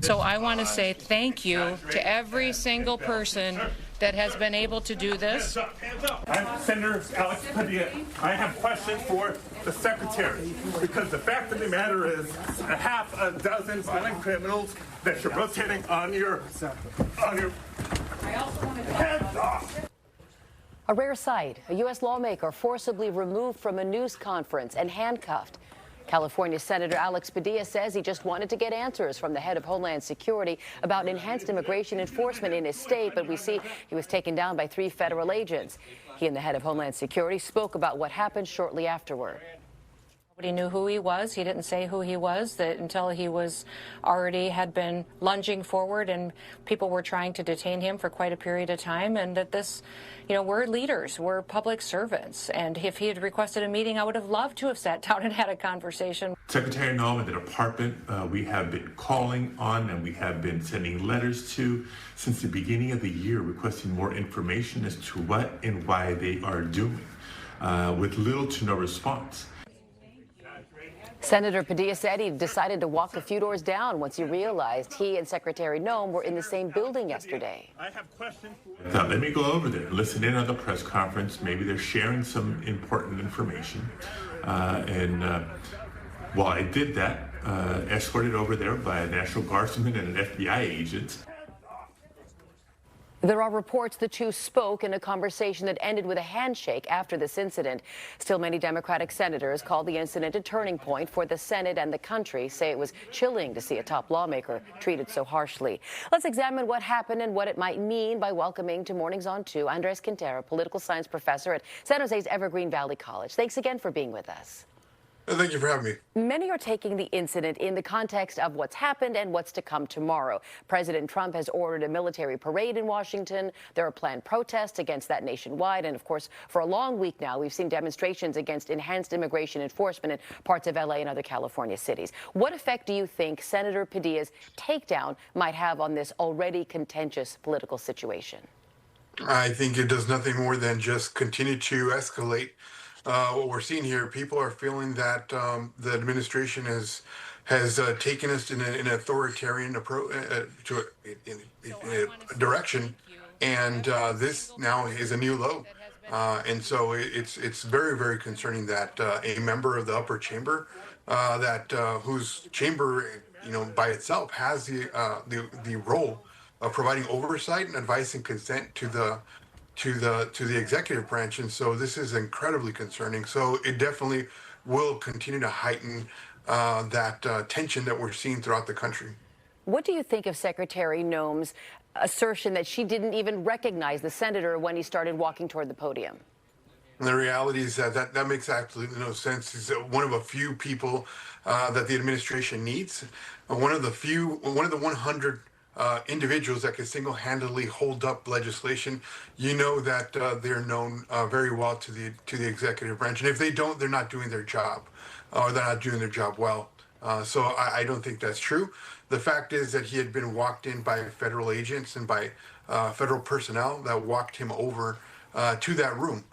So I want to say thank you to every single person that has been able to do this. I'm Senator Alex Padilla. I have questions for the Secretary, because the fact of the matter is a half a dozen violent criminals that you're rotating on your heads off. A rare sight, a U.S. lawmaker forcibly removed from a news conference and handcuffed. California Senator Alex Padilla says he just wanted to get answers from the head of Homeland Security about enhanced immigration enforcement in his state, but we see he was taken down by 3 federal agents. He and the head of Homeland Security spoke about what happened shortly afterward. Nobody knew who he was. He didn't say who he was until he was already had been lunging forward, and people were trying to detain him for quite a period of time. And that this, we're leaders, we're public servants. And if he had requested a meeting, I would have loved to have sat down and had a conversation. Secretary Noem and the department, we have been calling on and we have been sending letters to since the beginning of the year, requesting more information as to what and why they are doing, with little to no response. Senator Padilla said he decided to walk a few doors down once he realized he and Secretary Noem were in the same building yesterday. I have questions. Let me go over there, listen in on the press conference. Maybe they're sharing some important information. While I did that, escorted over there by a National Guardsman and an FBI agent. There are reports the two spoke in a conversation that ended with a handshake after this incident. Still, many Democratic senators called the incident a turning point for the Senate and the country, say it was chilling to see a top lawmaker treated so harshly. Let's examine what happened and what it might mean by welcoming to Mornings on 2 Andres Quintero, political science professor at San Jose's Evergreen Valley College. Thanks again for being with us. Thank you for having me. Many are taking the incident in the context of what's happened and what's to come tomorrow. President Trump has ordered a military parade in Washington. There are planned protests against that nationwide. And of course, for a long week now, we've seen demonstrations against enhanced immigration enforcement in parts of L.A. and other California cities. What effect do you think Senator Padilla's takedown might have on this already contentious political situation? I think it does nothing more than just continue to escalate. What we're seeing here, people are feeling that the administration has taken us in an authoritarian direction, and this now is a new low. And so it's very, very concerning that a member of the upper chamber, whose chamber, by itself has the role of providing oversight and advice and consent to the executive branch. And so this is incredibly concerning. So it definitely will continue to heighten that tension that we're seeing throughout the country. What do you think of Secretary Noem's assertion that she didn't even recognize the senator when he started walking toward the podium? And the reality is that makes absolutely no sense. He's one of a few people that the administration needs. One of the 100 individuals that can single-handedly hold up legislation. That they're known very well to the executive branch, and if they don't, they're not doing their job, or they're not doing their job well. So I don't think that's true. The fact is that he had been walked in by federal agents and by federal personnel that walked him over to that room.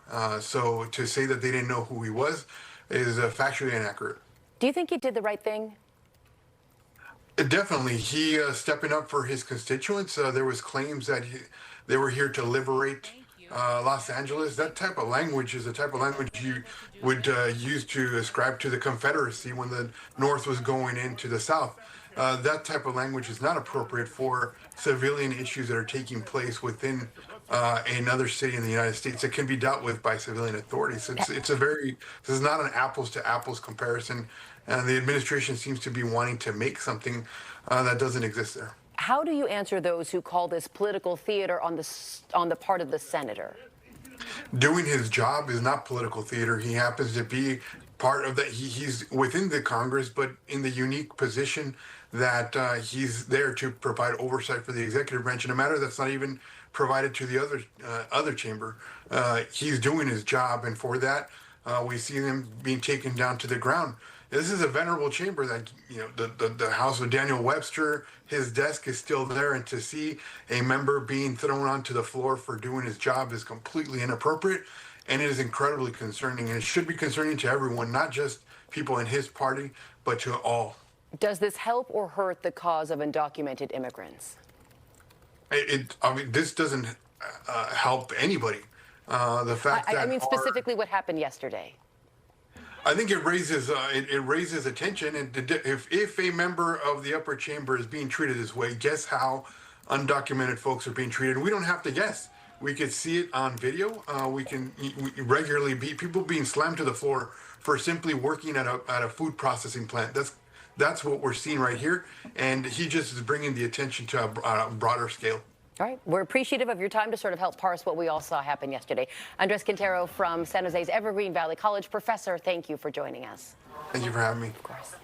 So to say that they didn't know who he was is factually inaccurate. Do you think he did the right thing? Definitely. He stepping up for his constituents. There was claims that they were here to liberate Los Angeles. That type of language is the type of language you would use to ascribe to the Confederacy when the North was going into the South. That type of language is not appropriate for civilian issues that are taking place within another city in the United States. It can be dealt with by civilian authorities. This is not an apples to apples comparison. And the administration seems to be wanting to make something that doesn't exist there. How do you answer those who call this political theater on the part of the senator? Doing his job is not political theater. He happens to be part of that. He's within the Congress, but in the unique position that he's there to provide oversight for the executive branch in a matter that's not even provided to the other chamber. He's doing his job, and for that, we see them being taken down to the ground. This is a venerable chamber that, the house of Daniel Webster, his desk is still there, and to see a member being thrown onto the floor for doing his job is completely inappropriate, and it is incredibly concerning, and it should be concerning to everyone, not just people in his party, but to all. Does this help or hurt the cause of undocumented immigrants? I mean, this doesn't help anybody. The fact that I mean, specifically what happened yesterday. I think it raises attention, and if a member of the upper chamber is being treated this way, guess how undocumented folks are being treated. We don't have to guess. We could see it on video. We regularly people being slammed to the floor for simply working at a food processing plant. That's what we're seeing right here, and he just is bringing the attention to a broader scale. All right. We're appreciative of your time to sort of help parse what we all saw happen yesterday. Andres Quintero from San Jose's Evergreen Valley College. Professor, thank you for joining us. Thank you for having me. Of course.